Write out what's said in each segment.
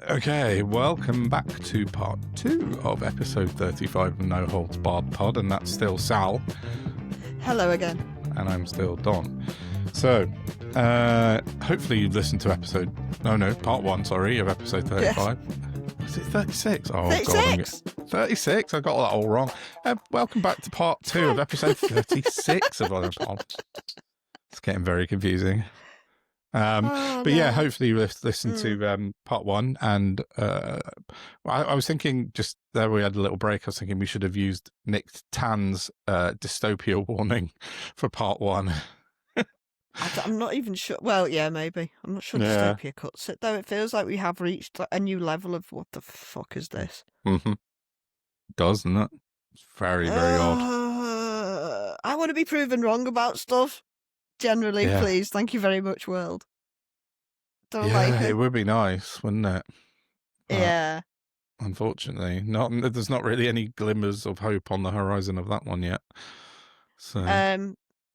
Okay, welcome back to part 2 of episode 35 of No Holds Barred Pod, and that's still Sal. Hello again. And I'm still Don. So, hopefully you listened to part 1, of episode 35. Yes. Was it 36? Oh, 36? God, 36? I got that all wrong. Welcome back to part 2 of episode 36 of No Holds. It's getting very confusing. Yeah, hopefully you listened to part 1, and I was thinking, just there we had a little break, I was thinking we should have used Nick Tan's dystopia warning for part 1. I'm not even sure. Well, yeah, maybe. I'm not sure dystopia cuts it, though. It feels like we have reached a new level of what the fuck is this? Mm-hmm. Doesn't it? It's very, very odd. I want to be proven wrong about stuff. Generally, please. Thank you very much, world. Don't like it. It would be nice, wouldn't it? But yeah. Unfortunately, there's not really any glimmers of hope on the horizon of that one yet. So.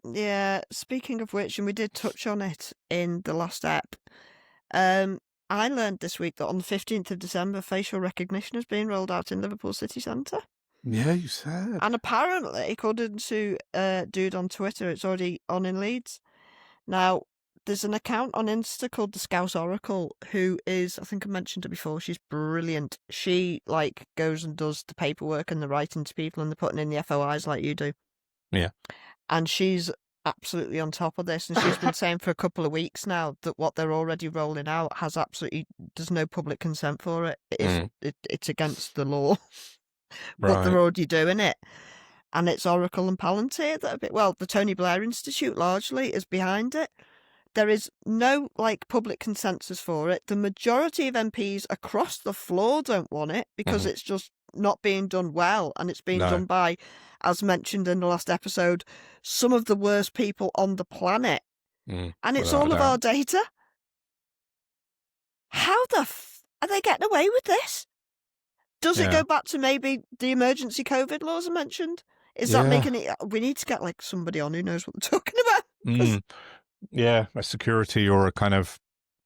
Yeah. Speaking of which, and we did touch on it in the last ep. I learned this week that on the 15th of December, facial recognition has been rolled out in Liverpool city centre. Yeah, you said. And apparently, according to a dude on Twitter, it's already on in Leeds. Now, there's an account on Insta called the Scouse Oracle, who is, I think I mentioned her before, she's brilliant. She, goes and does the paperwork and the writing to people and the putting in the FOIs like you do. Yeah. And she's absolutely on top of this, and she's been saying for a couple of weeks now that what they're already rolling out there's no public consent for it. It's against the law. But they're already doing it. And it's Oracle and Palantir that the Tony Blair Institute largely is behind it. There is no public consensus for it. The majority of MPs across the floor don't want it because it's just not being done well, and it's being done by, as mentioned in the last episode, some of the worst people on the planet. And it's all of our data. How are they getting away with this? Does it go back to maybe the emergency COVID laws I mentioned? Is that making it... We need to get somebody on who knows what they're talking about. Yeah, a security or a kind of...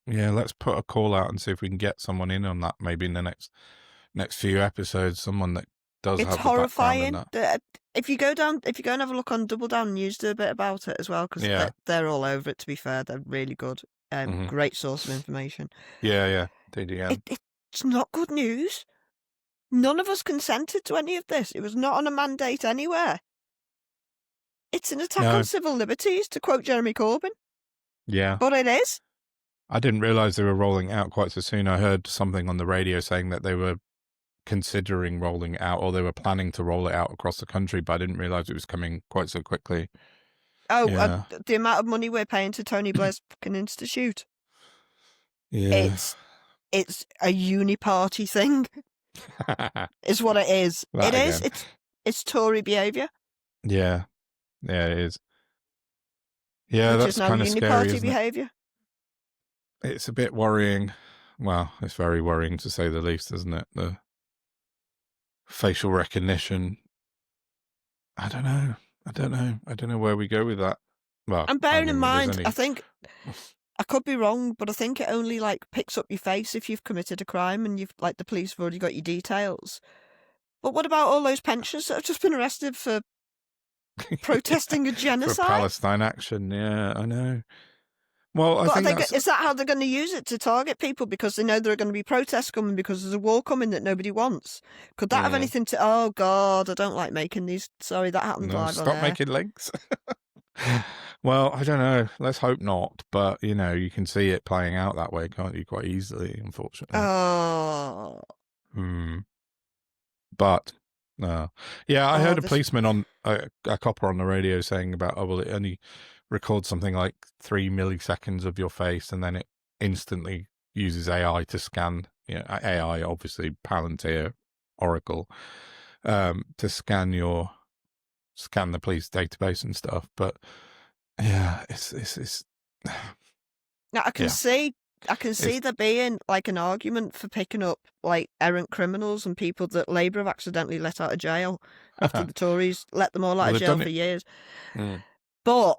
Yeah, let's put a call out and see if we can get someone in on that maybe in the next few episodes. Someone that does have the horrifying. background in that. If you go and have a look on Double Down News, do a bit about it as well, because they're all over it, to be fair. They're really good. Great source of information. Yeah. It's not good news. None of us consented to any of this. It was not on a mandate anywhere. It's an attack on civil liberties, to quote Jeremy Corbyn. Yeah. But it is. I didn't realise they were rolling it out quite so soon. I heard something on the radio saying that they were considering rolling it out, or they were planning to roll it out across the country, but I didn't realise it was coming quite so quickly. Oh, the amount of money we're paying to Tony Blair's fucking institute. Yeah. It's a uni-party thing. Is what it is. It's Tory behaviour. Yeah, it is. Yeah, which that's is now kind of scary, party isn't behaviour. It's a bit worrying. Well, it's very worrying to say the least, isn't it? The facial recognition. I don't know where we go with that. Well, and bearing in mind, I think I could be wrong, but I think it only picks up your face if you've committed a crime and you've the police have already got your details. But what about all those pensioners that have just been arrested for protesting a genocide? For Palestine action, yeah, I know. Well, I think is that how they're going to use it, to target people because they know there are going to be protests coming because there's a war coming that nobody wants? Could that have anything to... Oh, God, I don't like making these... Sorry, that happened live on air. Stop making links. Well, I don't know. Let's hope not. But, you can see it playing out that way, can't you, quite easily, unfortunately. Oh. But, no. Yeah, I heard a policeman on a copper on the radio saying about, it only records something like 3 milliseconds of your face, and then it instantly uses AI to scan, AI, obviously, Palantir, Oracle, to scan the police database and stuff. But yeah, it's now I can see there being an argument for picking up errant criminals and people that Labour have accidentally let out of jail after the Tories let them all out of jail for years. But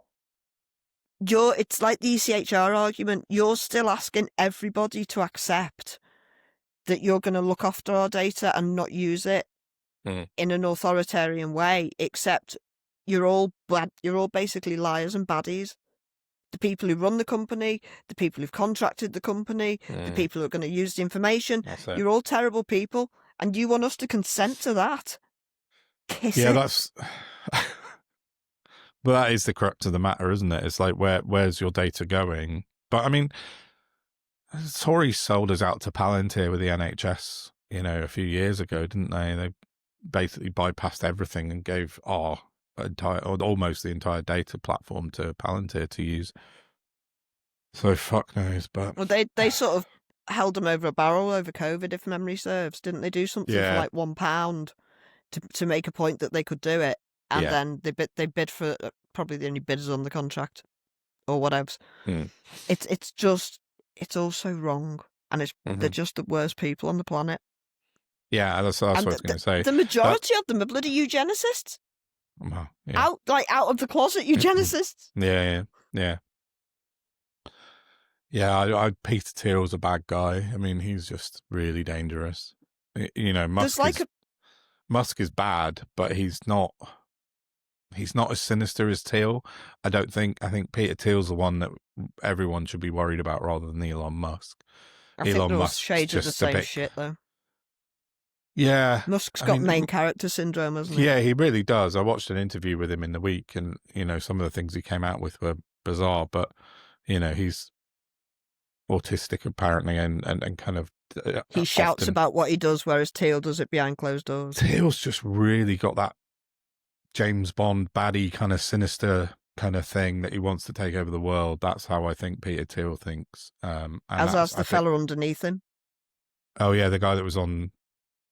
it's like the ECHR argument. You're still asking everybody to accept that you're going to look after our data and not use it in an authoritarian way, except you're all bad. You're all basically liars and baddies. The people who run the company, the people who've contracted the company, the people who are going to use the information. You're all terrible people, and you want us to consent to that? Kiss it. That's... But that is the crux of the matter, isn't it? It's like, where's your data going? But I mean, Tories sold us out to Palantir with the NHS, a few years ago, didn't they? They basically bypassed everything and gave our entire, or almost the entire data platform to Palantir to use. So fuck knows, but... Well, they sort of held them over a barrel over COVID, if memory serves. Didn't they do something for like £1 to make a point that they could do it? And then they bid for probably the only bidders on the contract or whatever. It's all so wrong, and they're just the worst people on the planet. Yeah, that's what I was going to say. The majority of them are bloody eugenicists. Well, out of the closet eugenicists. Yeah. Peter Thiel's a bad guy. I mean, he's just really dangerous. Musk is bad, but he's not as sinister as Thiel. I don't think. I think Peter Thiel's the one that everyone should be worried about rather than Elon Musk. I think there was shades of the same shit, though. Yeah. Musk's got main character syndrome, hasn't he? Yeah, he really does. I watched an interview with him in the week, and, some of the things he came out with were bizarre, but, he's autistic apparently, and kind of... he shouts about what he does, whereas Thiel does it behind closed doors. Thiel's just really got that James Bond baddie kind of sinister kind of thing that he wants to take over the world. That's how I think Peter Thiel thinks. As the fella underneath him. Oh yeah, the guy that was on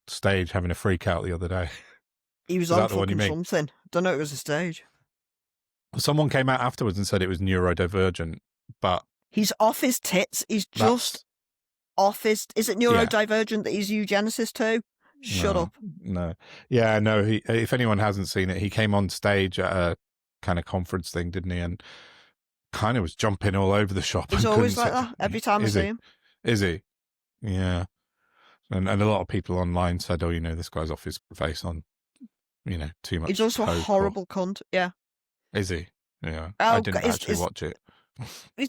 stage having a freak out the other day. He was on fucking something. Don't know, it was a stage. Someone came out afterwards and said it was neurodivergent, but he's off his tits. He's just off his... Is it neurodivergent that he's eugenicist too? Shut up. No. Yeah, no, if anyone hasn't seen it, he came on stage at a kind of conference thing, didn't he? And kind of was jumping all over the shop. He's always like that, every time I see him. Is he? Yeah. And a lot of people online said, oh, this guy's off his face on, too much. He's also a horrible cunt, yeah. Is he? Yeah. I didn't actually watch it.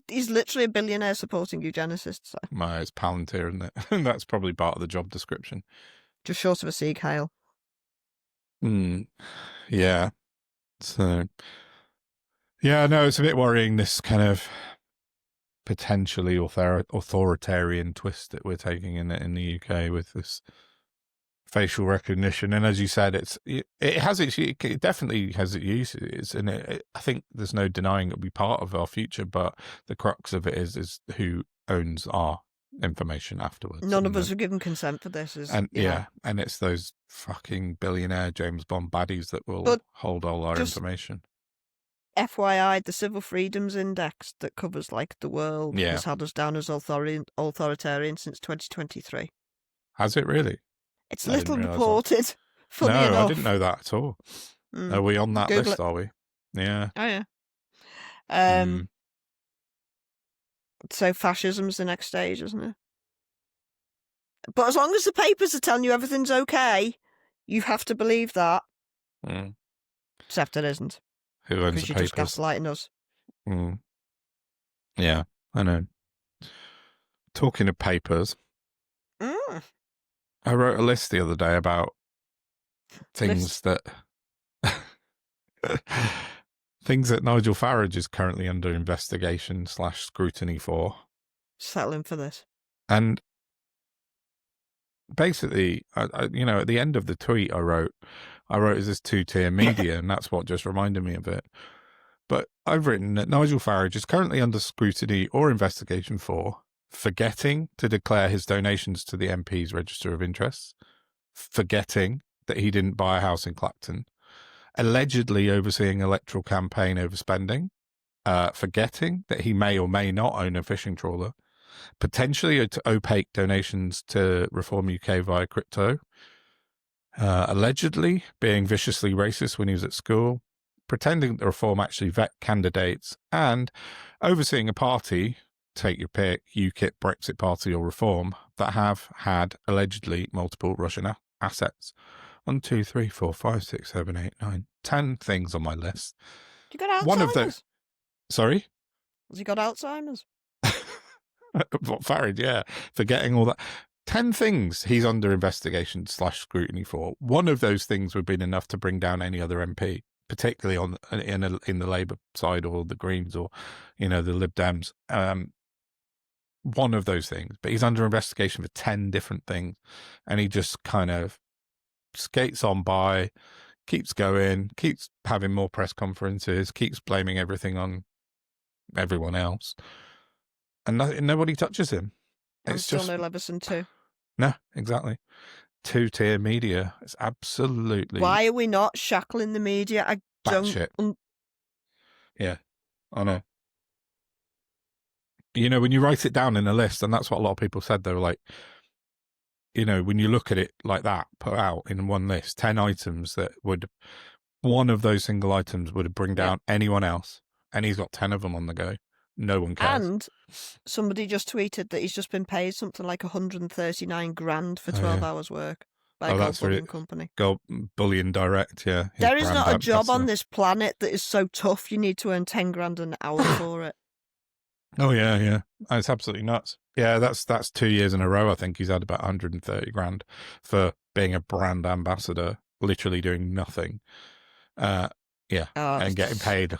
He's literally a billionaire supporting eugenicists. So. It's Palantir, isn't it? That's probably part of the job description. Just short of a Sieg Heil. Yeah. So, yeah, no, it's a bit worrying, this kind of potentially authoritarian twist that we're taking in the UK with this facial recognition. And as you said, it definitely has its uses, and I think there's no denying it'll be part of our future, but the crux of it is who owns our information afterwards. None of us have given consent for this. And it's those fucking billionaire James Bond baddies that will hold all our information. FYI, the Civil Freedoms Index that covers like the world has had us down as authoritarian since 2023. Has it really? It's little reported. Funny enough. I didn't know that at all. Are we on that list, are we? Yeah. Oh, yeah. So fascism's the next stage, isn't it? But as long as the papers are telling you everything's okay, you have to believe that. Except it isn't. Who owns the papers? Because you're just gaslighting us. Yeah, I know. Talking of papers, I wrote a list the other day about things that Nigel Farage is currently under investigation / scrutiny for. Settling for this. And basically, at the end of the tweet I wrote, is this two-tier media, and that's what just reminded me of it. But I've written that Nigel Farage is currently under scrutiny or investigation for forgetting to declare his donations to the MP's Register of Interests, forgetting that he didn't buy a house in Clacton, allegedly overseeing electoral campaign overspending, forgetting that he may or may not own a fishing trawler, potentially opaque donations to Reform UK via crypto, allegedly being viciously racist when he was at school, pretending that Reform actually vet candidates, and overseeing a party, take your pick, UKIP, Brexit Party or Reform, that have had allegedly multiple Russian assets. 1, 2, 3, 4, 5, 6, 7, 8, 9, 10 things on my list. You got One of the Alzheimer's? Sorry? Has he got Alzheimer's? Farage, yeah, forgetting all that. 10 things he's under investigation / scrutiny for. One of those things would have been enough to bring down any other MP, particularly in the Labour side or the Greens or, the Lib Dems. One of those things, but he's under investigation for 10 different things, and he just kind of skates on by, keeps going, keeps having more press conferences, keeps blaming everything on everyone else, and nobody touches him. I'm It's still just no Leveson too. no, exactly. Two-tier media. It's absolutely Why are we not shackling the media? I don't. batshit. Yeah, I know. When you write it down in a list, and that's what a lot of people said, they were like, when you look at it like that, put out in one list, 10 items one of those single items would bring down anyone else, and he's got 10 of them on the go. No one cares. And somebody just tweeted that he's just been paid something like 139 grand for 12 hours work by a gold bullion company. Gold Bullion Direct, yeah. There is not a job on this planet that is so tough you need to earn 10 grand an hour for it. Oh, yeah. It's absolutely nuts. Yeah, that's 2 years in a row. I think he's had about 130 grand for being a brand ambassador, literally doing nothing. And getting paid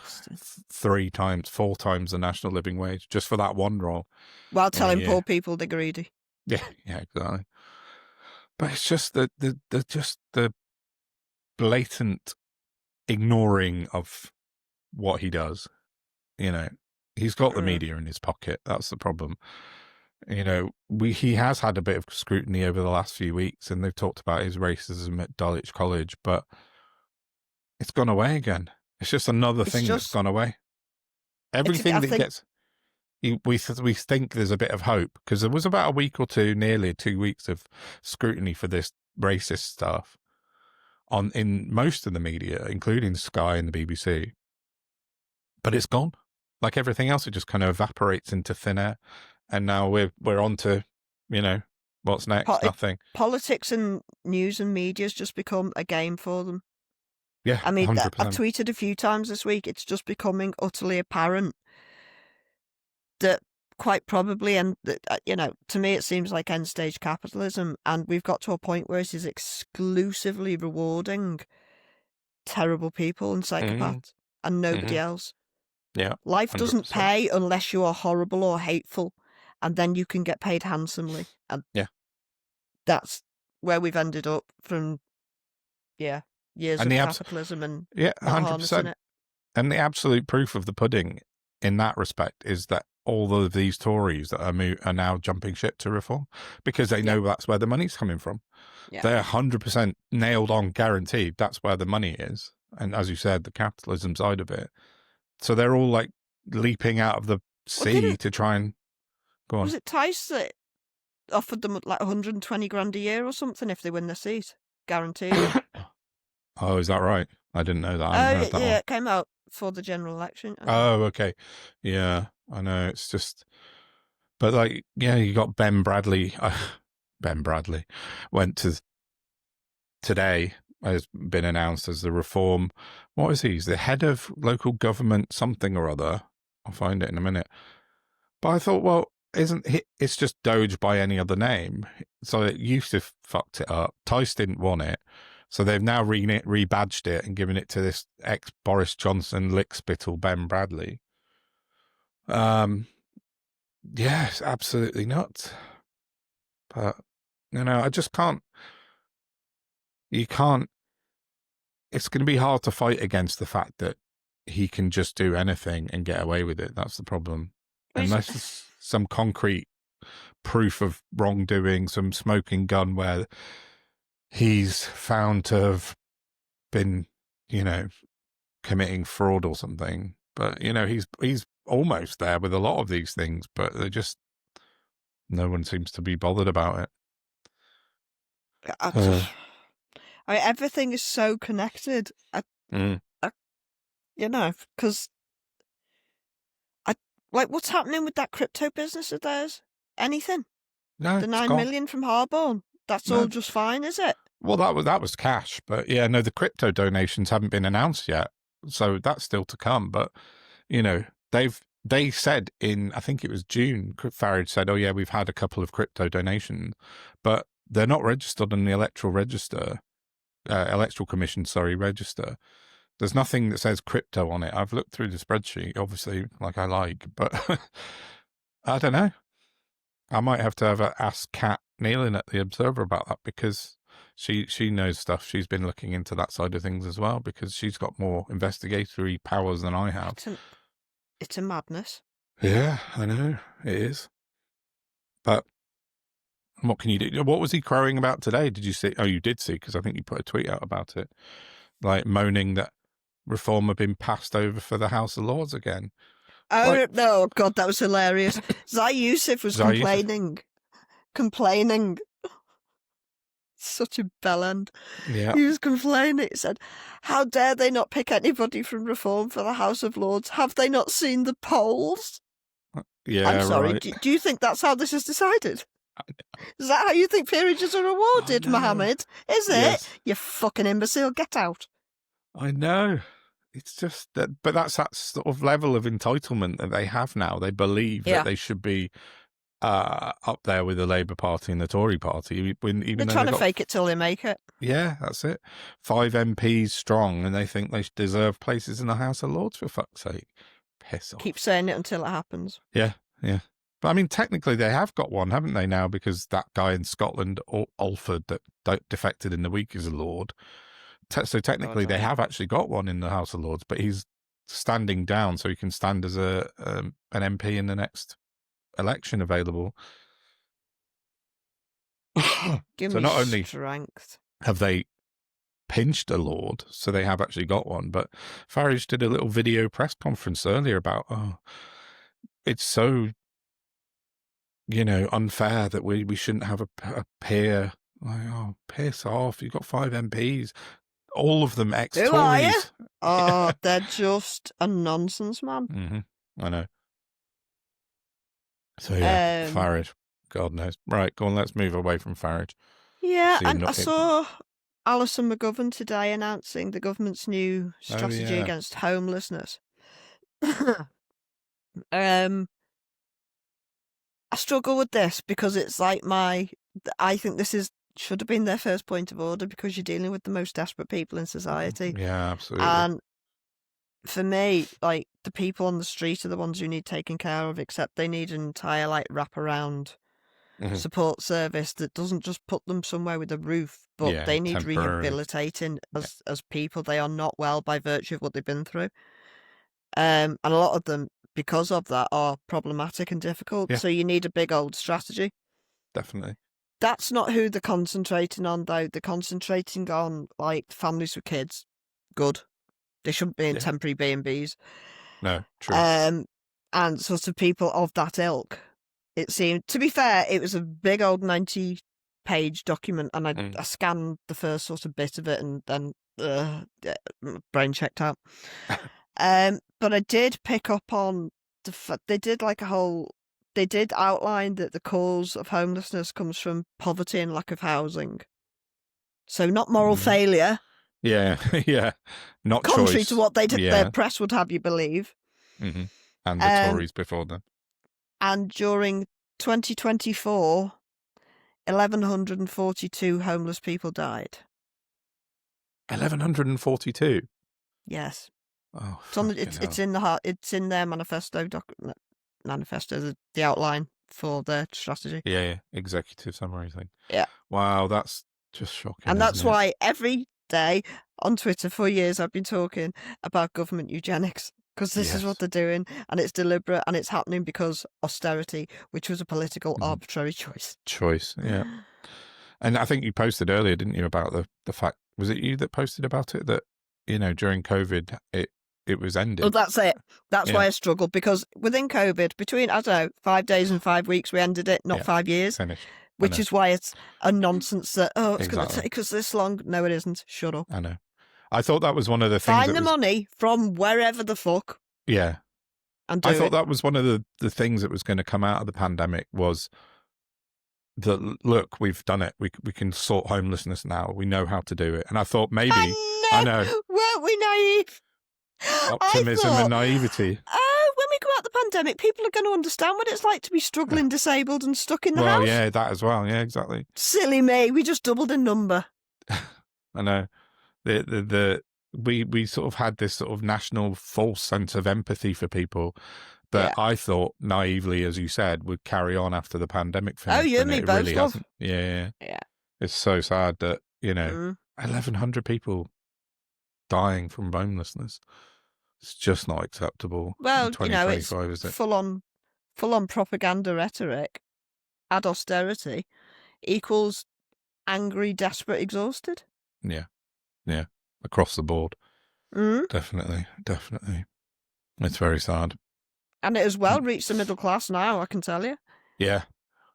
4 times the national living wage just for that one role. While telling poor people they're greedy. Yeah, exactly. But it's just the blatant ignoring of what he does. He's got the media in his pocket. That's the problem. He has had a bit of scrutiny over the last few weeks, and they've talked about his racism at Dulwich College, but it's gone away again. It's just another thing that's gone away. Everything that gets, we think there's a bit of hope, because there was about a week or two, nearly 2 weeks of scrutiny for this racist stuff in most of the media, including Sky and the BBC. But it's gone. Like everything else, it just kind of evaporates into thin air. And now we're on to, what's next? Nothing. Politics and news and media has just become a game for them. Yeah, I mean, 100%. I've tweeted a few times this week. It's just becoming utterly apparent that quite probably, and to me, it seems like end stage capitalism, and we've got to a point where it is exclusively rewarding terrible people and psychopaths and nobody else. Yeah, life doesn't pay unless you are horrible or hateful, and then you can get paid handsomely. And that's where we've ended up from. Years of capitalism and 100%. And the absolute proof of the pudding in that respect is that all of these Tories that are now jumping ship to reform, because they know that's where the money's coming from. They're 100% nailed on, guaranteed that's where the money is. And as you said, the capitalism side of it. So they're all like leaping out of the sea to try and go on. Was it Tice that offered them like 120 grand a year or something if they win the seat? Guaranteed. Oh, is that right? I didn't know that. It came out for the general election. Oh, okay. Yeah, I know. It's just, but you got Ben Bradley. Ben Bradley went to today, has been announced as the reform. What is he? He's the head of local government something or other. I'll find it in a minute. But I thought, well, it's just Doge by any other name. So it used to fucked it up. Tice didn't want it. So they've now rebadged it and given it to this ex-Boris Johnson lickspittle Ben Bradley. It's absolutely nuts. But, I just can't. You can't. It's going to be hard to fight against the fact that he can just do anything and get away with it. That's the problem. Unless there's some concrete proof of wrongdoing, some smoking gun where he's found to have been, committing fraud or something. But, he's almost there with a lot of these things, but they're just, no one seems to be bothered about it. Everything is so connected. Because what's happening with that crypto business of theirs? Anything? No, The it's 9 gone. million from Harborne. That's No. all just fine, is it? Well, that was cash, but yeah, no, the crypto donations haven't been announced yet, so that's still to come. But you know, they said in, I think it was June, Farage said, "Oh yeah, we've had a couple of crypto donations, but they're not registered on the electoral register, electoral commission, register. There's nothing that says crypto on it. I've looked through the spreadsheet, obviously, like I like, but I don't know. I might have to have ask Kat Nealon at the Observer about that, because she knows stuff. She's been looking into that side of things as well, because she's got more investigatory powers than I have. It's a madness. Yeah, I know it is. But what can you do? What was he crowing about today? Did you see? Oh, you did see, because I think you put a tweet out about it, like moaning that reform had been passed over for the House of Lords again. Oh, like, no, God, that was hilarious. Zai Yusuf was complaining. Such a bellend. Yeah. He was complaining. He said, how dare they not pick anybody from Reform for the House of Lords? Have they not seen the polls? Yeah, I'm sorry, right. Do you think that's how this is decided? Is that how you think peerages are awarded, Mohammed? Is it? Yes. You fucking imbecile, get out. I know. It's just that, but that's that sort of level of entitlement that they have now. They believe that they should be up there with the Labour Party and the Tory Party. They're trying to fake it till they make it. Yeah, that's it. 5 MPs strong, and they think they deserve places in the House of Lords, for fuck's sake. Piss off. Keep saying it until it happens. Yeah, yeah. But I mean, technically they have got one, haven't they, now? Because that guy in Scotland, Alford, that defected in the week, is a Lord. So technically they have actually got one in the House of Lords, but he's standing down, so he can stand as an MP in the next election available. Give so me not only strength. Have they pinched a Lord, so they have actually got one, but Farage did a little video press conference earlier about, it's so, unfair that we shouldn't have a peer. Like, oh, piss off. You've got 5 MPs. All of them ex-Tories. Who are you? Oh, they're just a nonsense man. Mm-hmm. I know. So yeah, Farage. God knows. Right, go on, let's move away from Farage. Yeah, and I saw Alison McGovern today announcing the government's new strategy against homelessness. I struggle with this because it's like I think this should have been their first point of order, because you're dealing with the most desperate people in society. Yeah, absolutely. And for me, like, the people on the street are the ones who need taken care of, except they need an entire, like, wraparound support service that doesn't just put them somewhere with a roof, but they need rehabilitating as people. They are not well by virtue of what they've been through. And a lot of them, because of that, are problematic and difficult. Yeah. So you need a big old strategy. Definitely. That's not who they're concentrating on, though. They're concentrating on, like, families with kids. Good. They shouldn't be in temporary B&Bs. No, true. And sort of people of that ilk. It seemed, to be fair, it was a big old 90-page document, and I scanned the first sort of bit of it, and then brain checked out. But I did pick up on they did outline that the cause of homelessness comes from poverty and lack of housing. So not moral failure. Yeah, yeah. Not contrary choice. To what they did, their press would have you believe. Mm-hmm. And the Tories before them. And during 2024, 1,142 homeless people died. 1,142? Yes. Oh, it's in their manifesto the outline for their strategy. Yeah, executive summary thing. Yeah. Wow, that's just shocking. And that's why every day on Twitter for years I've been talking about government eugenics, because this is what they're doing, and it's deliberate, and it's happening because austerity, which was a political arbitrary choice. Yeah. And I think you posted earlier, didn't you, about the fact, was it you that posted about it, that, during COVID, it was ended? Well, that's it. That's why I struggled, because within COVID, between, 5 days and 5 weeks, we ended it, not 5 years. Finished. Which is why it's a nonsense that, it's going to take us this long. No, it isn't. Shut up. I know. I thought that was one of the things. Find the money from wherever the fuck. Yeah. And do I thought that was one of the things that was going to come out of the pandemic, was that, look, we've done it. We can sort homelessness now. We know how to do it. And I thought maybe, I I know, know, weren't we naive? I optimism and thought, naivety. oh, when we go out the pandemic, people are going to understand what it's like to be struggling, disabled, and stuck in the Well, house. yeah, that as well. Yeah, exactly. Silly me, we just doubled in number. I know. We sort of had this sort of national false sense of empathy for people that Yeah. I thought naively, as you said, would carry on after the pandemic Oh, finished, you and and me it both, really love. hasn't. Yeah. Yeah. It's so sad that, 1,100 people dying from homelessness. It's just not acceptable in Well, it's 2025, is it? full on propaganda rhetoric. Add austerity equals angry, desperate, exhausted. Yeah. Yeah. Across the board. Mm. Definitely. Definitely. It's very sad. And it has well reached the middle class now, I can tell you. Yeah.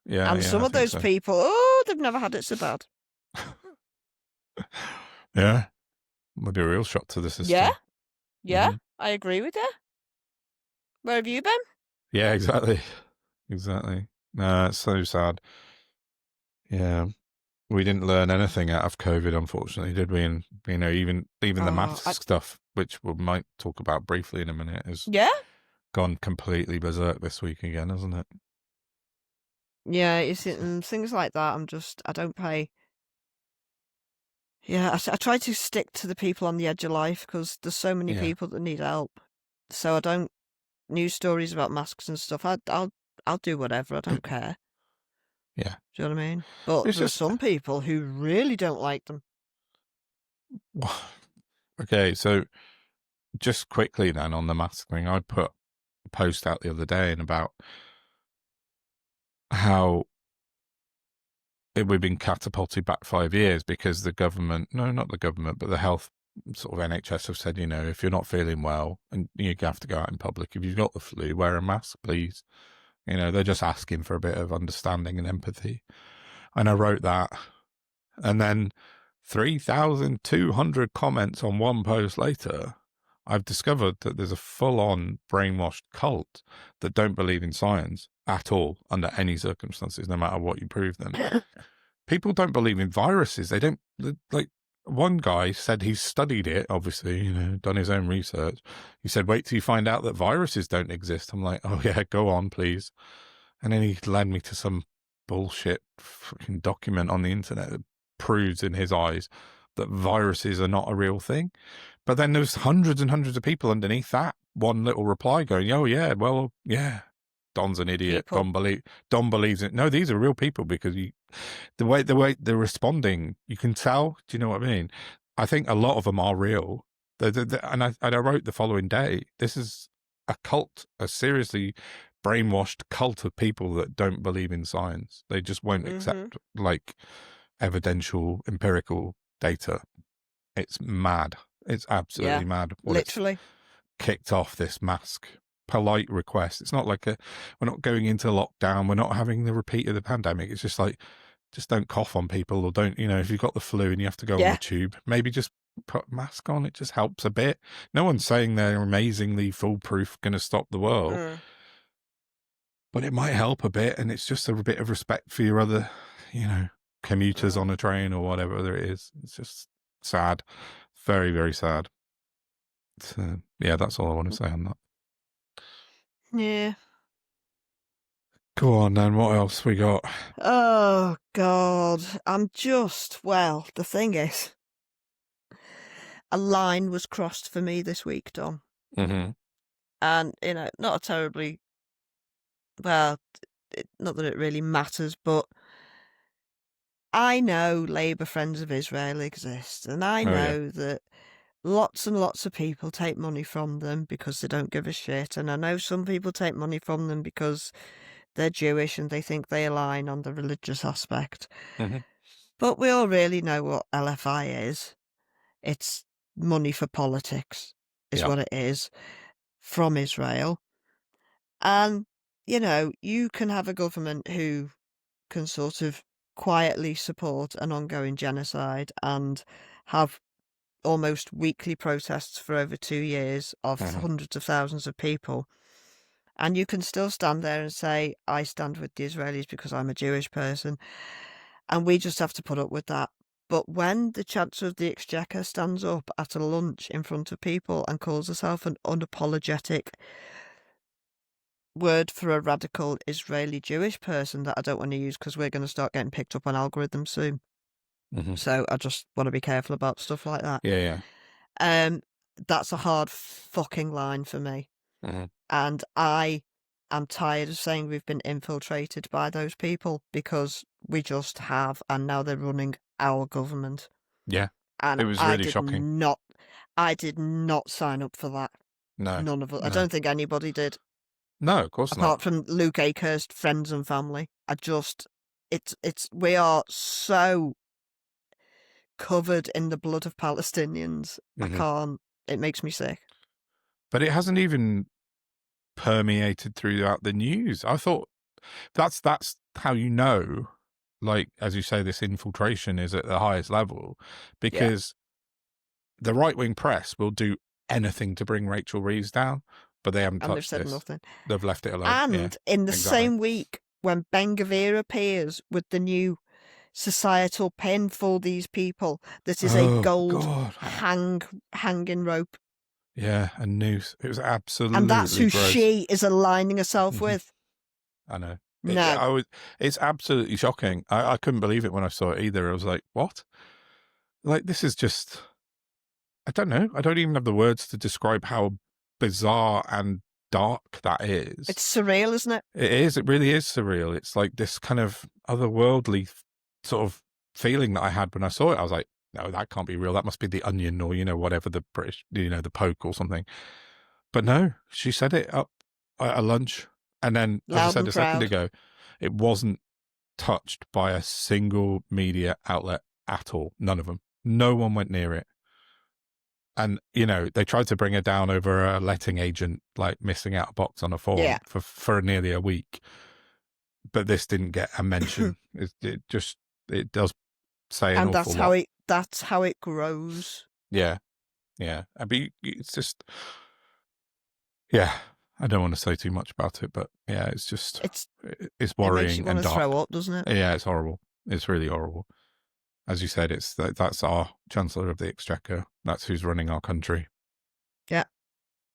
Yeah. And Yeah. some I of think those so. people, oh, they've never had it so bad. Yeah. Would be a real shock to the system. Yeah, I agree with you. Where have you been? Yeah, exactly. Exactly. No, it's so sad. Yeah. We didn't learn anything out of COVID, unfortunately, did we? And, even the mask stuff, which we might talk about briefly in a minute, has gone completely berserk this week again, hasn't it? Yeah, it's things like that. I don't pay. Yeah, I try to stick to the people on the edge of life because there's so many people that need help. So I don't news stories about masks and stuff. I'll do whatever. I don't care. Yeah. Do you know what I mean? But It's there's just some people who really don't like them. okay. So just quickly then on the mask thing, I put a post out the other day and about how we've been catapulted back 5 years because the government, no, not the government, but the health sort of NHS have said, if you're not feeling well and you have to go out in public, if you've got the flu, wear a mask, please. They're just asking for a bit of understanding and empathy. And I wrote that. And then 3,200 comments on one post later, I've discovered that there's a full-on brainwashed cult that don't believe in science at all under any circumstances, no matter what you prove them. People don't believe in viruses. They don't, like, one guy said he's studied it, obviously, done his own research. He said, wait till you find out that viruses don't exist. I'm like, oh yeah, go on, please. And then he led me to some bullshit fucking document on the internet that proves in his eyes that viruses are not a real thing. But then there's hundreds and hundreds of people underneath that one little reply going, oh yeah, well, yeah, Don's an idiot. Don believes it. No, these are real people because the way they're responding, you can tell. Do you know what I mean? I think a lot of them are real. And I wrote the following day, this is a cult, a seriously brainwashed cult of people that don't believe in science. They just won't accept like evidential empirical data. It's mad. It's absolutely mad. Literally kicked off this mask polite request. It's not like we're not going into lockdown. We're not having the repeat of the pandemic. It's just like, just don't cough on people, or don't, if you've got the flu and you have to go on the tube, maybe just put a mask on. It just helps a bit. No one's saying they're amazingly foolproof, going to stop the world, but it might help a bit. And it's just a bit of respect for your other, commuters on a train or whatever it is. It's just sad. Very, very sad. So, yeah, that's all I want to say on that. Yeah. Go on then, what else we got? Oh, God. The thing is, a line was crossed for me this week, Dom. Mm-hmm. And, not a terribly, well, not that it really matters, but I know Labour Friends of Israel exist, and I know that lots and lots of people take money from them because they don't give a shit, and I know some people take money from them because they're Jewish and they think they align on the religious aspect. But we all really know what LFI is. It's money for politics, is what it is, from Israel. And, you can have a government who can sort of quietly support an ongoing genocide and have almost weekly protests for over 2 years of hundreds of thousands of people. And you can still stand there and say, I stand with the Israelis because I'm a Jewish person. And we just have to put up with that. But when the Chancellor of the Exchequer stands up at a lunch in front of people and calls herself an unapologetic word for a radical Israeli Jewish person that I don't want to use because we're going to start getting picked up on algorithms soon. Mm-hmm. So I just want to be careful about stuff like that. Yeah. That's a hard fucking line for me. Mm-hmm. And I am tired of saying we've been infiltrated by those people because we just have, and now they're running our government. Yeah. And It was really shocking. I did not sign up for that. No. None of us. No. I don't think anybody did. No, of course apart not. from Luke Akehurst, friends and family. We are so covered in the blood of Palestinians. Mm-hmm. It makes me sick. But it hasn't even permeated throughout the news. I thought that's how you know, like, as you say, this infiltration is at the highest level, because the right-wing press will do anything to bring Rachel Reeves down, but they haven't and touched they've said this. nothing. They've left it alone. And in the same week, when Ben Gvir appears with the new societal pen for these people, that is a gold hanging rope. Yeah, a noose. It was absolutely and that's who gross. She is aligning herself with. I know. No. It's absolutely shocking. I couldn't believe it when I saw it either. I was like, what? Like, this is just, I don't know. I don't even have the words to describe how bizarre and dark that is. It's surreal, isn't it? It is. It really is surreal. It's like this kind of otherworldly sort of feeling that I had when I saw it. I was like, no, that can't be real. That must be the Onion or, whatever, the British, the Poke or something. But no, she said it up at a lunch. And then, as I said a second ago, it wasn't touched by a single media outlet at all. None of them. No one went near it. And, they tried to bring her down over a letting agent, like missing out a box on a form for nearly a week. But this didn't get a mention. it does say an awful lot. And that's how it grows. Yeah. Yeah. I mean, it's just, yeah. I don't want to say too much about it, but yeah, it's just, it's worrying. It makes you want to throw up, doesn't it? Yeah, it's horrible. It's really horrible. As you said, that's our Chancellor of the Exchequer. That's who's running our country. Yeah.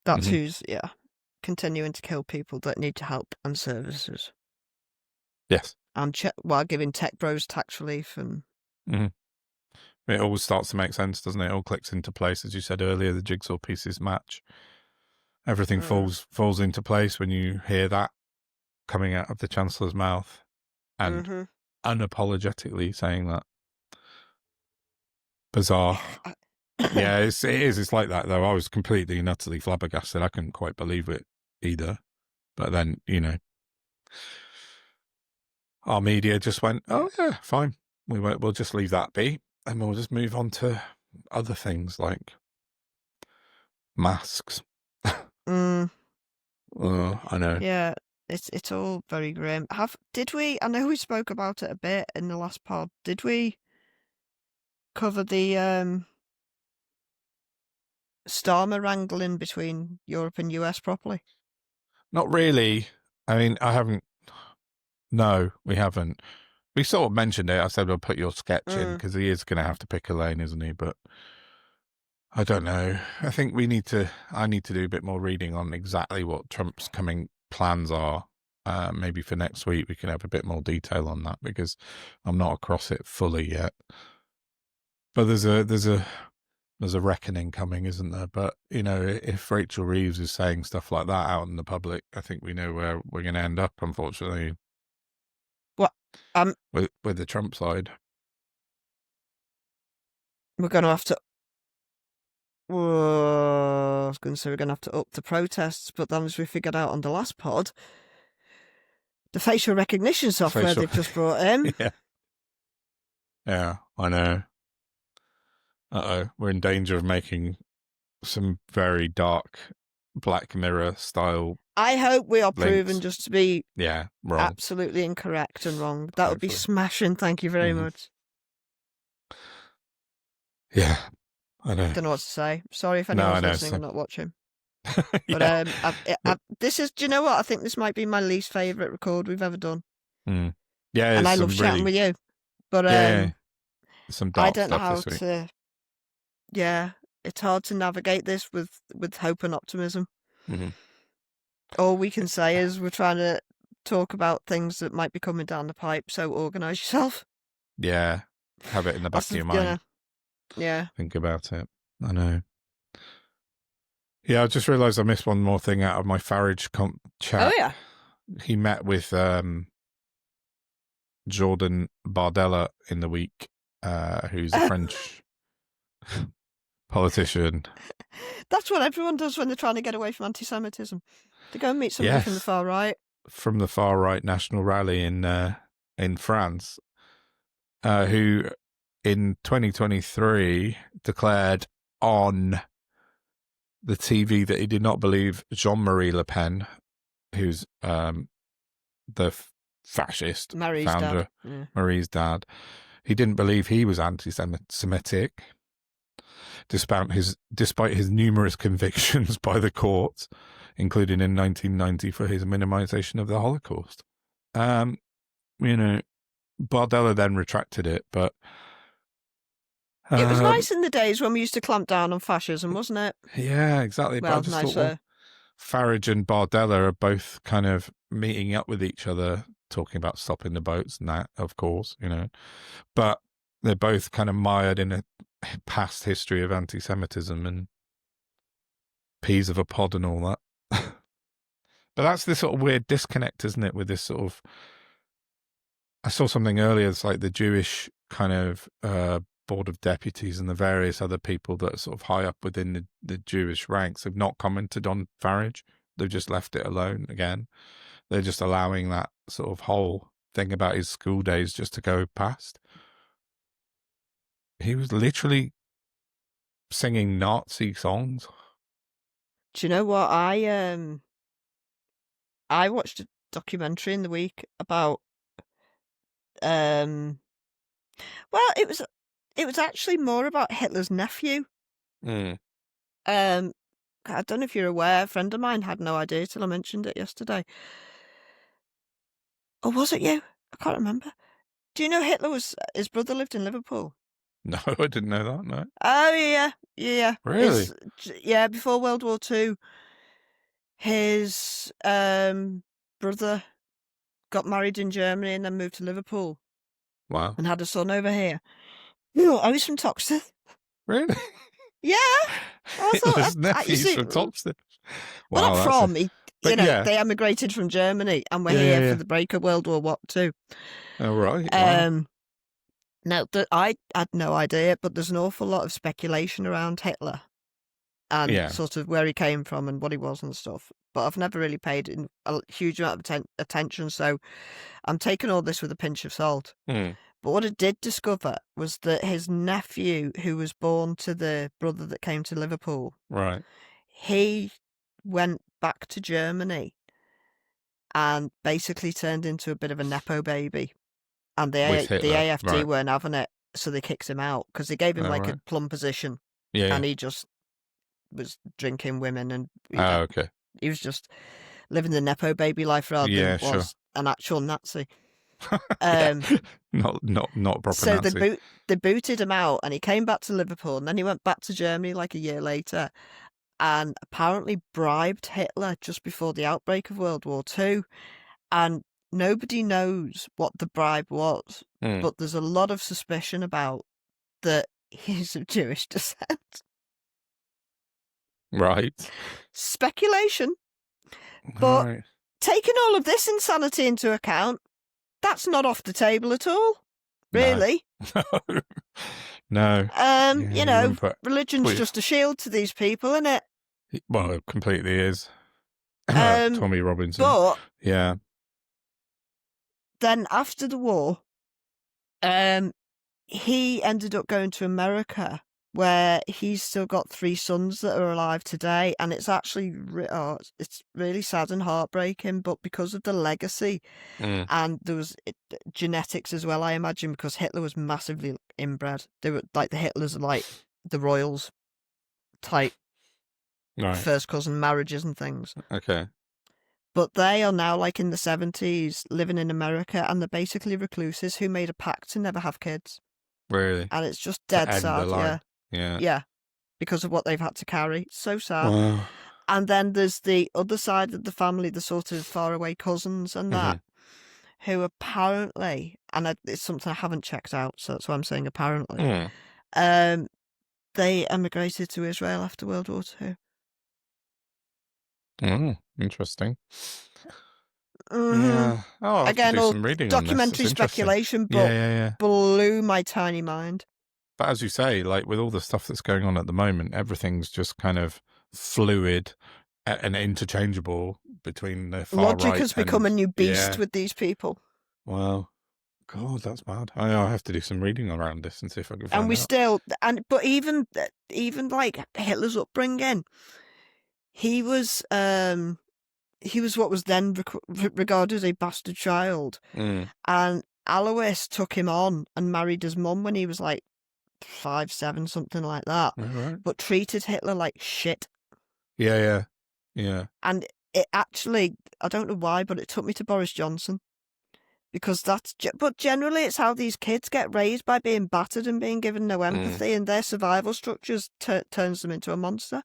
That's who's, continuing to kill people that need help and services. Yes. And while giving tech bros tax relief and... It always starts to make sense, doesn't it? It all clicks into place. As you said earlier, the jigsaw pieces match. Everything falls into place when you hear that coming out of the Chancellor's mouth and unapologetically saying that. Bizarre. Yeah, it is. It's like that, though. I was completely and utterly flabbergasted. I couldn't quite believe it either. But then, our media just went, oh, yeah, fine. We'll just leave that be. And we'll just move on to other things like masks. I know. Yeah, it's all very grim. I know we spoke about it a bit in the last pod. Did we cover the Starmer wrangling between Europe and US properly? Not really. I mean, I haven't. No, we haven't. We sort of mentioned it. I said we'll put your sketch in because he is going to have to pick a lane, isn't he? But I don't know. I think I need to do a bit more reading on exactly what Trump's coming plans are. Maybe for next week we can have a bit more detail on that because I'm not across it fully yet. But there's a reckoning coming, isn't there? But if Rachel Reeves is saying stuff like that out in the public, I think we know where we're going to end up, unfortunately. What? With the Trump side, we're going to have to. I was going to say we're going to have to up the protests, but then as we figured out on the last pod, the facial recognition software they've just brought in. Yeah, I know. We're in danger of making some very dark Black Mirror style. I hope we are proven just to be wrong. Absolutely incorrect and wrong. That would be smashing. Thank you very much. Yeah, I know. Don't know what to say. Sorry if anyone's listening and not watching. But this is, do you know what? I think this might be my least favourite record we've ever done. Yeah, and I love chatting with you. But some I dark don't know stuff how this week. to. Yeah, it's hard to navigate this with hope and optimism. All we can say is we're trying to talk about things that might be coming down the pipe, so organise yourself. Yeah, have it in the back of your mind. Yeah. Think about it. I know. Yeah, I just realised I missed one more thing out of my Farage chat. Oh, yeah. He met with Jordan Bardella in the week, who's a French politician. That's what everyone does when they're trying to get away from anti-Semitism. They go and meet somebody from the far right. From the far right National Rally in France, who in 2023 declared on the TV that he did not believe Jean-Marie Le Pen, who's the fascist Marie's founder, dad. Yeah. Marie's dad. He didn't believe he was anti-Semitic, despite his numerous convictions by the courts, including in 1990 for his minimization of the Holocaust. Bardella then retracted it, but it was nice in the days when we used to clamp down on fascism, wasn't it? Yeah, exactly. Well, but I just nicer. thought, well, Farage and Bardella are both kind of meeting up with each other, talking about stopping the boats and that, of course, but they're both kind of mired in a past history of anti-Semitism and peas of a pod and all that. But that's the sort of weird disconnect, isn't it, with this sort of... I saw something earlier, it's like the Jewish kind of board of deputies and the various other people that are sort of high up within the Jewish ranks have not commented on Farage. They've just left it alone again. They're just allowing that sort of whole thing about his school days just to go past. He was literally singing Nazi songs. Do you know what? I watched a documentary in the week about well, it was actually more about Hitler's nephew. I don't know if you're aware, a friend of mine had no idea till I mentioned it yesterday. Or was it you? I can't remember. Do you know his brother lived in Liverpool? No, I didn't know that, no. Oh, yeah. Really? Yeah, before World War II, his brother got married in Germany and then moved to Liverpool. Wow. And had a son over here. I was from Toxteth. Really? Yeah. Hitler's nephew's from Toxteth. Wow, well, not from. They emigrated from Germany and were here for the break of World War II. Oh, right. Wow. Now, I had no idea, but there's an awful lot of speculation around Hitler and sort of where he came from and what he was and stuff. But I've never really paid a huge amount of attention, so I'm taking all this with a pinch of salt. But what I did discover was that his nephew, who was born to the brother that came to Liverpool, right, he went back to Germany and basically turned into a bit of a nepo baby. And the AFD weren't having it, so they kicked him out because they gave him a plum position. And he just was drinking women and okay. He was just living the nepo baby life rather than was an actual Nazi. Not proper so Nazi. They booted him out and he came back to Liverpool and then he went back to Germany like a year later and apparently bribed Hitler just before the outbreak of World War II. And nobody knows what the bribe was, but there's a lot of suspicion about that he's of Jewish descent. Right. Speculation. But taking all of this insanity into account, that's not off the table at all. Really. No. Religion's just a shield to these people, isn't it? Well, it completely is. Tommy Robinson. But yeah. Then after the war, he ended up going to America, where he's still got 3 sons that are alive today, and it's actually it's really sad and heartbreaking. But because of the legacy, and there was genetics as well, I imagine, because Hitler was massively inbred. They were like the Hitlers are like the royals type Right. first cousin marriages and things. Okay. But they are now like in the 70s, living in America, and they're basically recluses who made a pact to never have kids. Really? And it's just To dead end the sad, line. yeah. Yeah. Yeah, because of what they've had to carry. So sad. Wow. And then there's the other side of the family, the sort of faraway cousins and that, who apparently, and it's something I haven't checked out, so that's why I'm saying apparently, they emigrated to Israel after World War II. Oh, interesting. Mm-hmm. Yeah. Oh, I'll have to Again, do all some reading on this. documentary It's interesting. speculation, but Yeah. blew my tiny mind. But as you say, like with all the stuff that's going on at the moment, everything's just kind of fluid and interchangeable between the far Logic right has become a new beast yeah. with these people. Wow. God, that's bad. I'll have to do some reading around this and see if I can find And we out. still, but even like Hitler's upbringing, he was what was then regarded as a bastard child. And Alois took him on and married his mum when he was like 5, 7, something like that. Right. But treated Hitler like shit. Yeah. And it actually, I don't know why, but it took me to Boris Johnson. Because but generally it's how these kids get raised, by being battered and being given no empathy, and their survival structures turns them into a monster.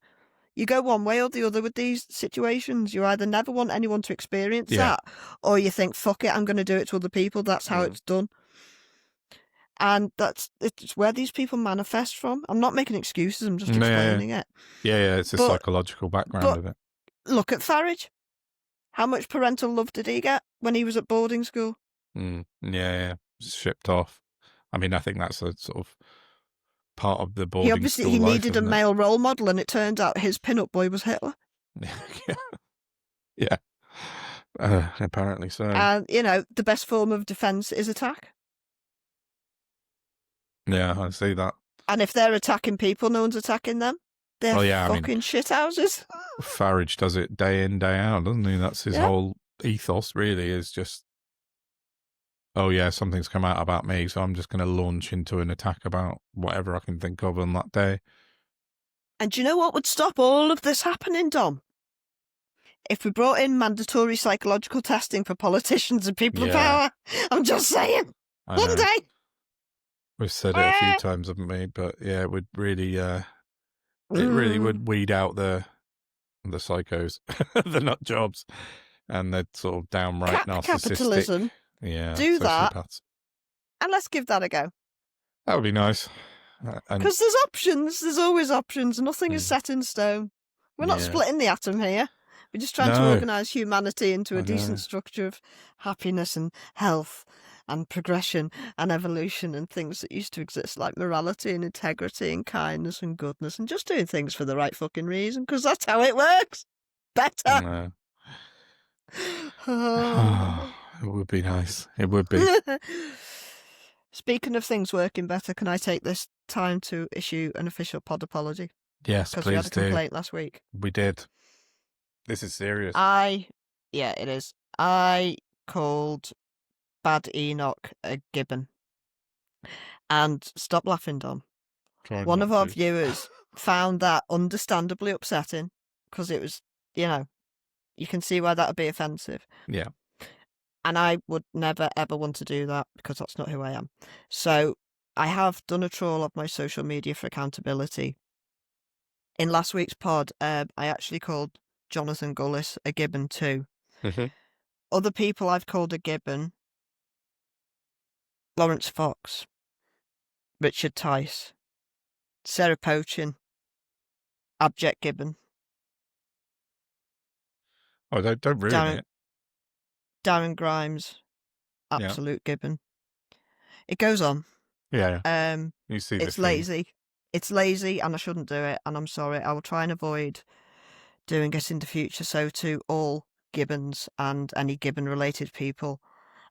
You go one way or the other with these situations. You either never want anyone to experience that, or you think, fuck it, I'm going to do it to other people. That's how it's done. And it's where these people manifest from. I'm not making excuses, I'm just explaining it. Yeah, it's a psychological background of it. Look at Farage. How much parental love did he get when he was at boarding school? Yeah. Shipped off. I mean, I think that's a sort of part of the boarding school life. He needed a male role model, and it turned out his pin-up boy was Hitler. Yeah. Apparently so. And, the best form of defence is attack. Yeah, I see that. And if they're attacking people, no one's attacking them. They're fucking shithouses. Farage does it day in, day out, doesn't he? That's his whole ethos, really, is just, oh yeah, something's come out about me, so I'm just going to launch into an attack about whatever I can think of on that day. And do you know what would stop all of this happening, Dom? If we brought in mandatory psychological testing for politicians and people of power. I'm just saying. One day. We've said it a few times, haven't we? But yeah, it would really, it really would weed out the psychos, the nut jobs, and the sort of downright narcissistic. Capitalism. Yeah. Do that. And let's give that a go. That would be nice. Because there's options. There's always options. Nothing is set in stone. We're not splitting the atom here. We're just trying to organise humanity into a decent structure of happiness and health and progression and evolution and things that used to exist, like morality and integrity and kindness and goodness, and just doing things for the right fucking reason, because that's how it works. Better. It would be nice. It would be. Speaking of things working better, can I take this time to issue an official pod apology? Yes, because please do. We had a complaint last week. We did. This is serious. Yeah, it is. I called Bad Enoch a gibbon. And stop laughing, Dom. One of our viewers found that understandably upsetting, because it was, you can see why that would be offensive. Yeah. And I would never, ever want to do that, because that's not who I am. So I have done a trawl of my social media for accountability. In last week's pod, I actually called Jonathan Gullis a gibbon too. Other people I've called a gibbon: Lawrence Fox, Richard Tice, Sarah Pochin, Abject Gibbon. Oh, don't ruin it. Darren Grimes, absolute gibbon. It goes on. Yeah. You see it's lazy. It's lazy, and I shouldn't do it, and I'm sorry. I will try and avoid doing it in the future. So to all gibbons and any gibbon-related people,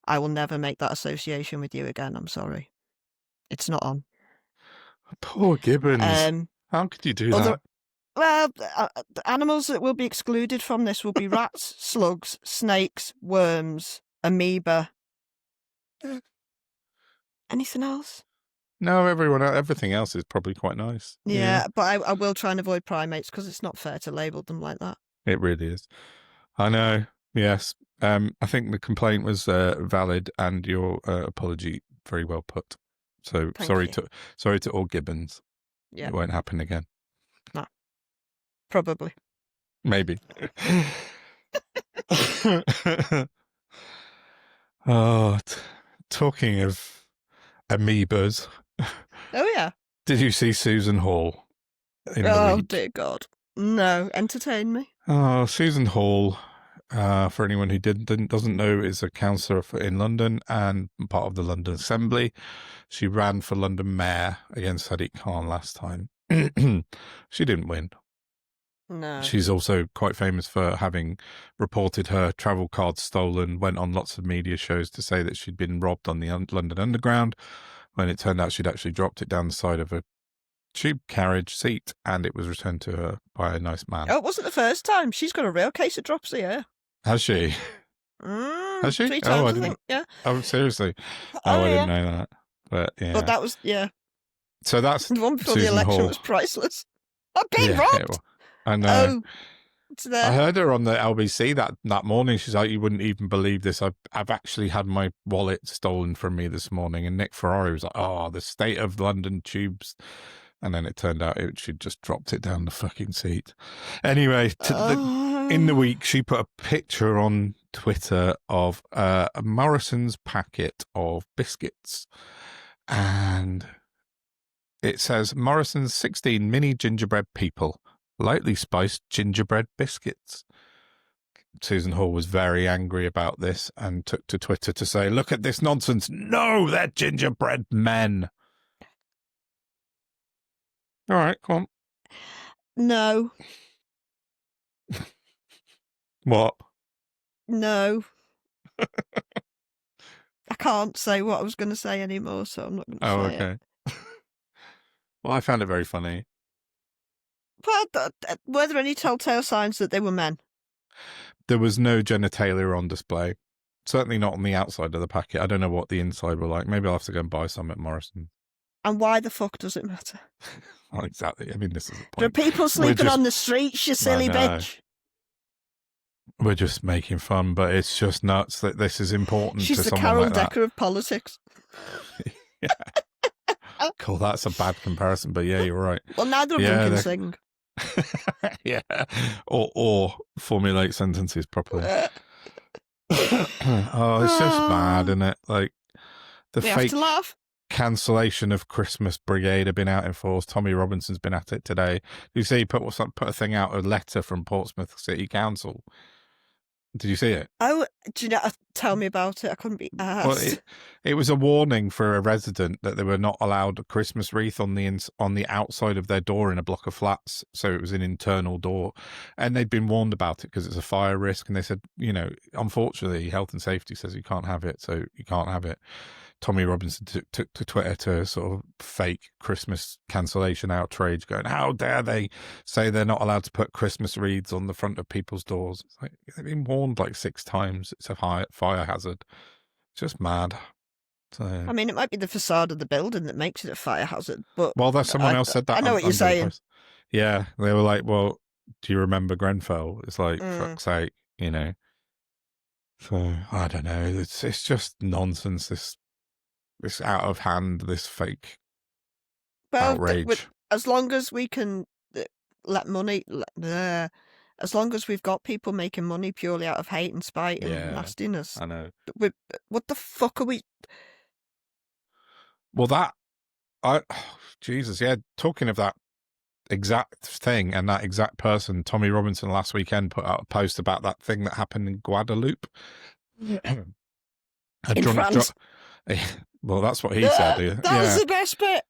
I will never make that association with you again. I'm sorry. It's not on. Poor gibbons. How could you do that? Well, the animals that will be excluded from this will be rats, slugs, snakes, worms, amoeba. Anything else? No, everything else is probably quite nice. Yeah, but I will try and avoid primates because it's not fair to label them like that. It really is. I know. Yes. I think the complaint was valid, and your apology very well put. So Thank you. sorry to all Gibbons. Yeah. It won't happen again. No. Probably. Maybe. Oh, talking of amoebas. Oh yeah. Did you see Susan Hall in the Oh week? dear God. No, entertain me. Oh, Susan Hall, for anyone who doesn't know, is a councillor in London and part of the London Assembly. She ran for London Mayor against Sadiq Khan last time. She didn't win. No. She's also quite famous for having reported her travel cards stolen, went on lots of media shows to say that she'd been robbed on the London Underground, when it turned out she'd actually dropped it down the side of a tube carriage seat and it was returned to her by a nice man. Oh, it wasn't the first time. She's got a real case of dropsy, yeah. Has she? Has she? 3 times, I think, yeah. Oh, seriously? I didn't know that. But yeah. But that was, yeah. So that's the one before Susan the election Hall. was priceless. I'm being robbed. I know. Oh, it's there. I heard her on the LBC that morning. She's like, "You wouldn't even believe this. I've actually had my wallet stolen from me this morning." And Nick Ferrari was like, "Oh, the state of London tubes." And then it turned out she'd just dropped it down the fucking seat. Anyway, in the week, she put a picture on Twitter of a Morrison's packet of biscuits. And it says, Morrison's 16 mini gingerbread people, lightly spiced gingerbread biscuits. Susan Hall was very angry about this and took to Twitter to say, "Look at this nonsense. No, they're gingerbread men." All right, come on. No. What? No. I can't say what I was going to say anymore, so I'm not going to say it. Okay. Well, I found it very funny. But were there any telltale signs that they were men? There was no genitalia on display. Certainly not on the outside of the packet. I don't know what the inside were like. Maybe I'll have to go and buy some at Morrison. And why the fuck does it matter? Well, exactly. I mean, this is the point. There are people sleeping on the streets, you silly bitch. We're just making fun, but it's just nuts that this is important to someone like that. She's the Carol Decker of politics. Yeah. Cool, that's a bad comparison, but yeah, you're right. Well, neither of them can sing. Yeah, or formulate sentences properly. Oh, it's just mad, isn't it? Like the fake have to laugh. Cancellation of Christmas Brigade have been out in force. Tommy Robinson's been at it today. You see, he put a thing out, a letter from Portsmouth City Council. Did you see it? Oh, do you know? Tell me about it. I couldn't be asked. Well, it was a warning for a resident that they were not allowed a Christmas wreath on the outside of their door in a block of flats. So it was an internal door, and they'd been warned about it because it's a fire risk. And they said, unfortunately, health and safety says you can't have it, so you can't have it. Tommy Robinson took to Twitter to sort of fake Christmas cancellation outrage, going, "How dare they say they're not allowed to put Christmas wreaths on the front of people's doors?" It's like, they've been warned like 6 times. It's a fire hazard. It's just mad. So, I mean, it might be the facade of the building that makes it a fire hazard, but there's someone else said that. I know what you're saying. Yeah, they were like, "Well, do you remember Grenfell?" It's like, fuck's sake, So I don't know. It's just nonsense. This out of hand, this fake outrage. As long as we can let money, as long as we've got people making money purely out of hate and spite and nastiness. I know. What the fuck are we? Well, Jesus, yeah. Talking of that exact thing and that exact person, Tommy Robinson last weekend put out a post about that thing that happened in Guadeloupe. In France. Well, that's what he said. That was the best bit.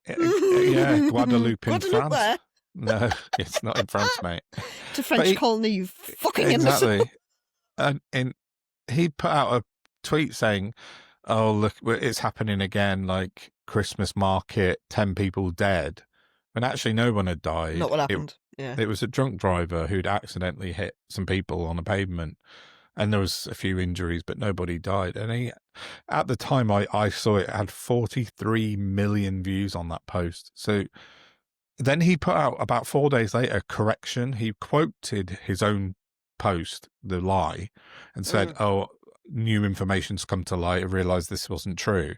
Yeah, Guadeloupe in France. Where? No, it's not in France, mate. It's a French colony, you fucking exactly. And he put out a tweet saying, "Oh, look, it's happening again, like Christmas market, 10 people dead." When actually no one had died. Not what happened. It was a drunk driver who'd accidentally hit some people on a pavement. and there was a few injuries, but nobody died. And at the time I saw it, had 43 million views on that post. So then he put out, about 4 days later, a correction. He quoted his own post, the lie, and said, "Oh, new information's come to light. I realised this wasn't true."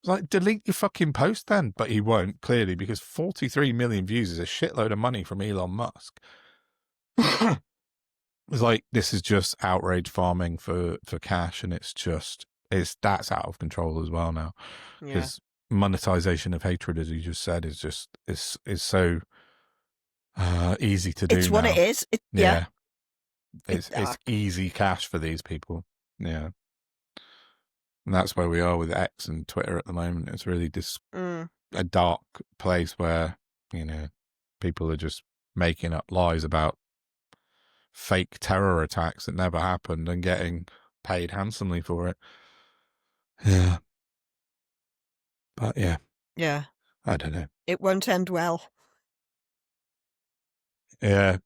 It's like, delete your fucking post then. But he won't, clearly, because 43 million views is a shitload of money from Elon Musk. It's like, this is just outrage farming for cash, and that's out of control as well now. Because monetization of hatred, as you just said, is so easy to do. It's what it is. It's easy cash for these people. Yeah. And that's where we are with X and Twitter at the moment. It's really a dark place where, people are just making up lies about fake terror attacks that never happened and getting paid handsomely for it. Yeah. But yeah. Yeah. I don't know. It won't end well. Yeah.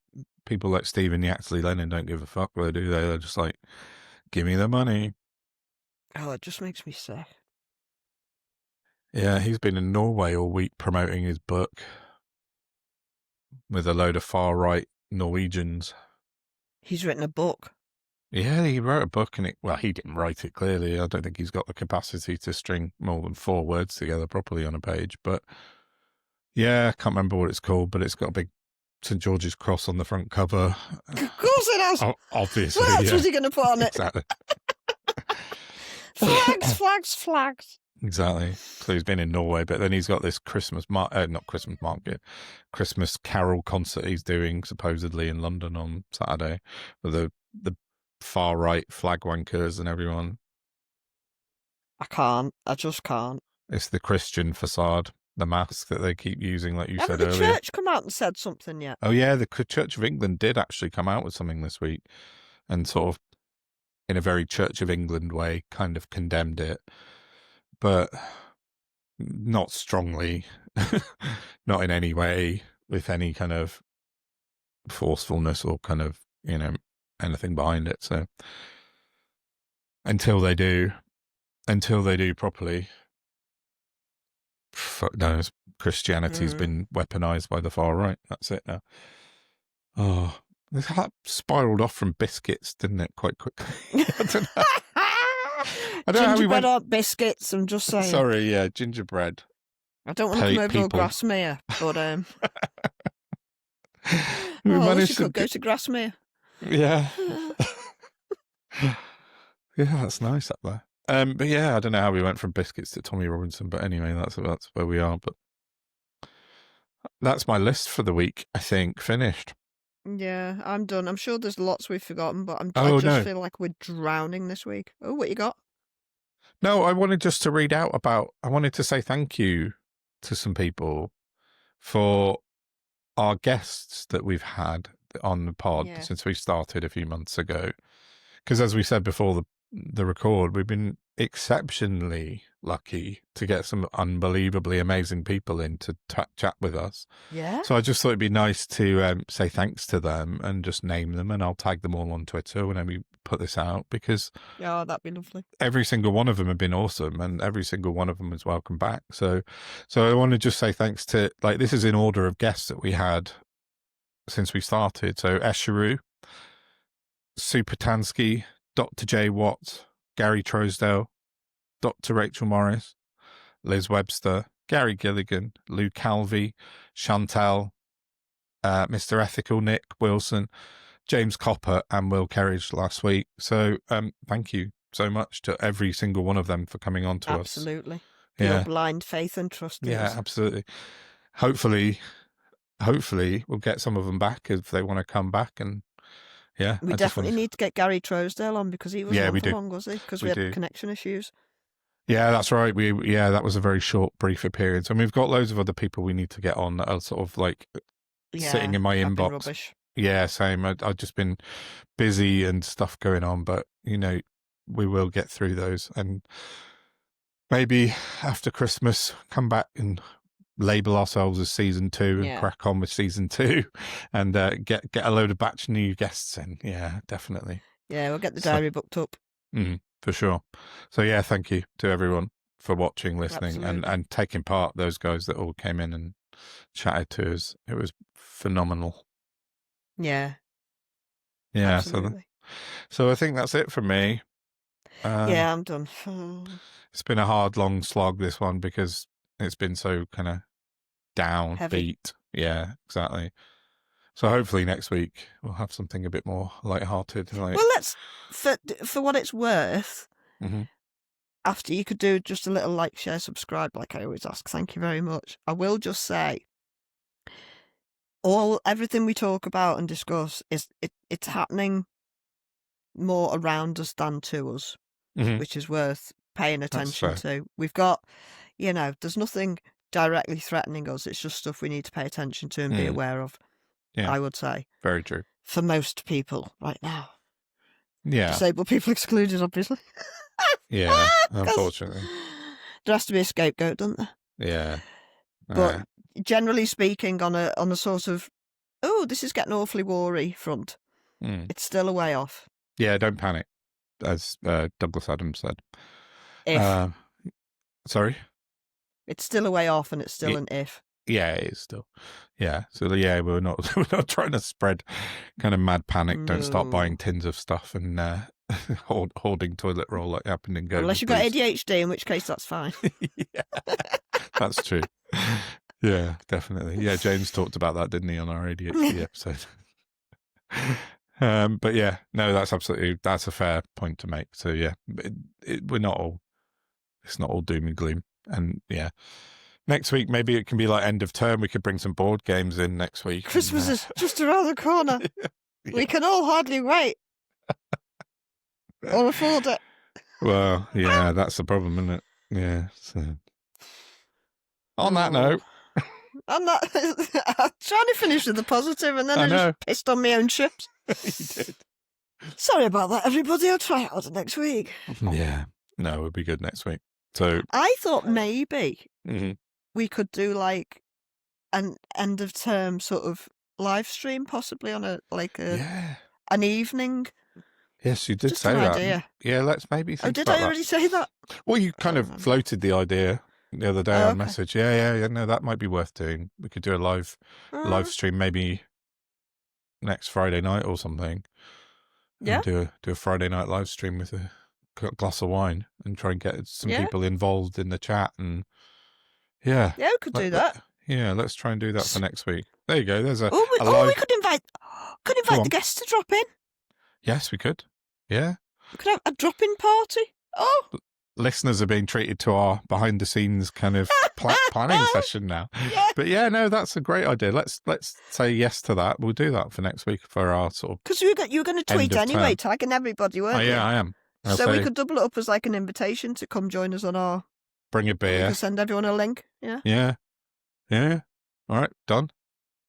People like Stephen Yaxley Lennon don't give a fuck, do they? They're just like, give me the money. Oh, it just makes me sick. Yeah, he's been in Norway all week promoting his book with a load of far-right Norwegians. He's written a book. Yeah, he wrote a book, and he didn't write it, clearly. I don't think he's got the capacity to string more than 4 words together properly on a page. But yeah, I can't remember what it's called, but it's got a big St. George's cross on the front cover. Of course it has. Obviously, what else was he going to put on it? Exactly. Flags, flags, flags. Exactly. So he's been in Norway, but then he's got this Christmas Carol concert he's doing supposedly in London on Saturday with the far right flag wankers and everyone. I just can't. It's the Christian facade, the mask that they keep using, like you said earlier. Haven't the church come out and said something yet? Oh yeah, the Church of England did actually come out with something this week, and sort of, in a very Church of England way, kind of condemned it, but not strongly, not in any way with any kind of forcefulness or kind of, anything behind it. So until they do properly, fuck knows, Christianity's been weaponized by the far right. That's it now. Oh, that spiraled off from biscuits, didn't it, quite quickly? I don't know. I don't know how we went. Gingerbread aren't biscuits, I'm just saying. Sorry, yeah, gingerbread. I don't want to come over to Grasmere, but we managed to go to Grasmere. Yeah. Yeah, that's nice up there. But yeah, I don't know how we went from biscuits to Tommy Robinson, but anyway, that's where we are. But that's my list for the week, I think, finished. Yeah, I'm done. I'm sure there's lots we've forgotten, but I just feel like we're drowning this week. Oh, what you got? No, I wanted just to read out I wanted to say thank you to some people for our guests that we've had on the pod since we started a few months ago. Because as we said before the record, we've been exceptionally lucky to get some unbelievably amazing people in to chat with us. Yeah. So I just thought it'd be nice to say thanks to them and just name them, and I'll tag them all on Twitter whenever we put this out, because that'd be lovely. Every single one of them have been awesome, and every single one of them is welcome back. So I want to just say thanks to, this is in order of guests that we had since we started. So Esheru, Supertansky, Dr. J. Watt, Gary Trousdale, Dr. Rachel Morris, Liz Webster, Gary Gilligan, Lou Calvi, Chantal, Mr. Ethical, Nick Wilson, James Copper, and Will Kerridge last week. So thank you so much to every single one of them for coming on to us. Absolutely. Your blind faith and trust. Yeah, absolutely. Hopefully we'll get some of them back if they want to come back. And we definitely need to get Gary Trousdale on, because he was on for long, was he? Because we had connection issues. Yeah, that's right. That was a very short, brief appearance, and we've got loads of other people we need to get on that are sort of sitting in my inbox. Rubbish. Yeah, same. I've just been busy and stuff going on, but we will get through those, and maybe after Christmas come back and label ourselves as season 2 and crack on with season 2 and get a load of batch new guests in. Yeah, definitely. Yeah, we'll get the diary booked up. For sure. So yeah, thank you to everyone for watching, listening, and taking part. Those guys that all came in and chatted to us. It was phenomenal. Yeah. Yeah. Absolutely. So I think that's it from me. Yeah, I'm done. It's been a hard, long slog, this one, because it's been so kind of downbeat. Yeah, exactly. So hopefully next week we'll have something a bit more lighthearted. Well, let's, for what it's worth, after you could do just a little like, share, subscribe, like I always ask. Thank you very much. I will just say, everything we talk about and discuss it's happening more around us than to us, which is worth paying attention to. We've got, there's nothing directly threatening us. It's just stuff we need to pay attention to and be aware of. Yeah, I would say. Very true. For most people right now. Yeah. Disabled people excluded, obviously. Yeah, unfortunately. There has to be a scapegoat, doesn't there? Yeah. But generally speaking, on a sort of, this is getting awfully wary front, it's still a way off. Yeah, don't panic, as Douglas Adams said. Sorry? It's still a way off, and it's still an if. Yeah, it is still. Yeah. So yeah, we're not trying to spread kind of mad panic. No. Don't start buying tins of stuff and hoarding toilet roll like happened in Go. Unless you've got ADHD, in which case that's fine. Yeah, that's true. Yeah, definitely. Yeah, James talked about that, didn't he, on our ADHD episode? But yeah, no, that's a fair point to make. So yeah, we're not all. It's not all doom and gloom, and yeah. Next week, maybe it can be like end of term. We could bring some board games in next week. Christmas is just around the corner. Yeah. We can all hardly wait or afford it. Well, yeah, that's the problem, isn't it? Yeah. So. On that note. I'm trying to finish with the positive, and then I just pissed on my own chips. You did. Sorry about that, everybody. I'll try it out next week. Yeah. No, it'll be good next week. So I thought maybe we could do like an end of term sort of live stream, possibly on an evening. Yes, you did say that. Idea. Yeah, let's maybe think about I already say that? Well, you kind of floated the idea the other day on message. Yeah. No, that might be worth doing. We could do a live stream maybe next Friday night or something. Yeah. And do a Friday night live stream with a glass of wine and try and get some people involved in the chat and we could do that. Yeah, let's try and do that for next week. There you go. There's we could invite the guests to drop in. Yes, we could. Yeah, we could have a drop-in party. Listeners are being treated to our behind-the-scenes kind of planning session now. Yeah. But yeah, no, that's a great idea. Let's say yes to that. We'll do that for next week for our sort of. Because you were going to tweet anyway, tagging everybody, weren't you? Yeah, I am. So we could double it up as like an invitation to come join us on our. Bring a beer. We can send everyone a link. Yeah. Yeah. Yeah. All right, done.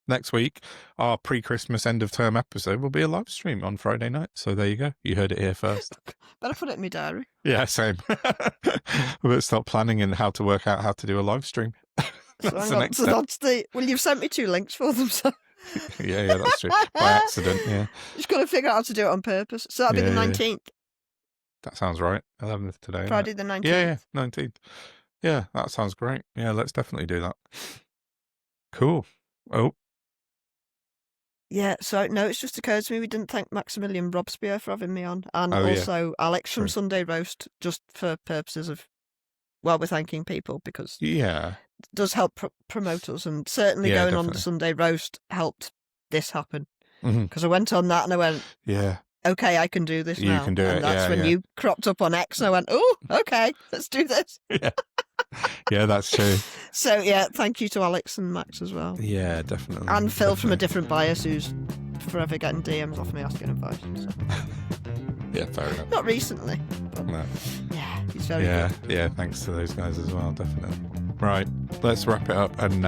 Next week, our pre-Christmas end-of-term episode will be a live stream on Friday night. So there you go. You heard it here first. Better put it in my diary. Yeah, same. We'll start planning and how to work out how to do a live stream. That's well, you've sent me 2 links for them, so. Yeah, that's true. By accident, yeah. Just got to figure out how to do it on purpose. So that'll be the 19th. Yeah. That sounds right. 11th today. Friday the 19th. Yeah, 19th. Yeah, that sounds great. Yeah, let's definitely do that. Cool. Oh. Yeah, so no, it's just occurred to me we didn't thank Maximilian Robespierre for having me on, and also Alex from Sunday Roast, just for purposes of, we're thanking people because it does help promote us, and certainly going on the Sunday Roast helped this happen, because I went on that and I went, okay, I can do this now. You can do it, and that's when you cropped up on X and I went, oh, okay, let's do this. Yeah, that's true. So, thank you to Alex and Max as well. Yeah, definitely. And Phil from A Different Bias, who's forever getting DMs off me asking advice. So. Yeah, fair enough. Not recently. But no. Yeah, he's very good. Yeah, thanks to those guys as well, definitely. Right, let's wrap it up and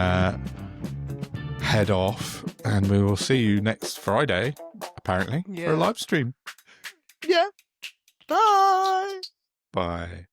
head off. And we will see you next Friday, apparently, for a live stream. Yeah. Bye. Bye.